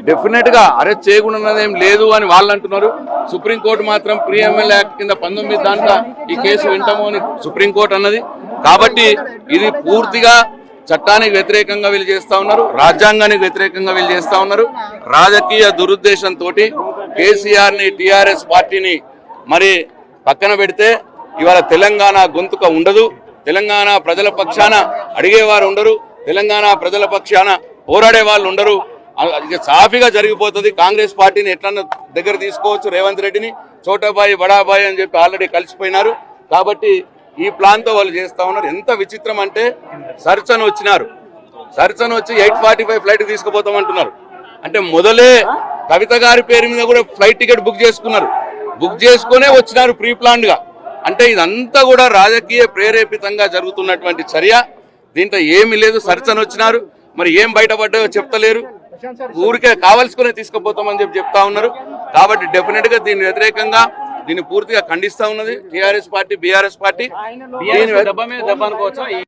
Definite గా arrest చేయకుండా ఏం లేదు అని వాళ్ళు అంటున్నారు. సుప్రీంకోర్టు మాత్రం ప్రీ ఎమ్మెల్యే యాక్ట్ కింద 19 దాంట్లో ఈ కేసు వింటాము అని సుప్రీంకోర్టు అన్నది. కాబట్టి ఇది పూర్తిగా చట్టానికి వ్యతిరేకంగా వీళ్ళు చేస్తా ఉన్నారు, రాజ్యాంగానికి వ్యతిరేకంగా వీళ్ళు చేస్తా ఉన్నారు. రాజకీయ దురుద్దేశంతో కేసీఆర్ ని టీఆర్ఎస్ పార్టీని మరి పక్కన పెడితే ఇవాళ తెలంగాణ గొంతుక ఉండదు, తెలంగాణ ప్రజల పక్షాన అడిగేవారు ఉండరు, తెలంగాణ ప్రజల పక్షాన పోరాడే వాళ్ళు ఉండరు. సాఫీగా జరిగిపోతుంది. కాంగ్రెస్ పార్టీని ఎట్లన్నా దగ్గర తీసుకోవచ్చు, రేవంత్ రెడ్డిని చోటాబాయి బడాబాయి అని చెప్పి ఆల్రెడీ కలిసిపోయినారు. కాబట్టి ఈ ప్లాన్ తో వాళ్ళు చేస్తా ఉన్నారు. ఎంత విచిత్రం అంటే సర్చన్ వచ్చినారు, సర్చన్ వచ్చి 8:45 ఫ్లైట్ తీసుకుపోతామంటున్నారు. అంటే మొదలే కవిత గారి పేరు మీద కూడా ఫ్లైట్ టికెట్ బుక్ చేసుకున్నారు, బుక్ చేసుకునే వచ్చినారు ప్రీ ప్లాన్డ్ గా. అంటే ఇదంతా కూడా రాజకీయ ప్రేరేపితంగా జరుగుతున్నటువంటి చర్య. దీంట్లో ఏమీ లేదు. సర్చన్ వచ్చినారు, మరి ఏం బయటపడ్డాయో చెప్తలేరు, ఊరికే కావాల్సుకునే తీసుకుపోతామని చెప్పి చెప్తా ఉన్నారు. కాబట్టి డెఫినెట్ గా దీని వ్యతిరేకంగా దీన్ని పూర్తిగా ఖండిస్తా ఉన్నది టీఆర్ఎస్ పార్టీ, బీఆర్ఎస్ పార్టీ.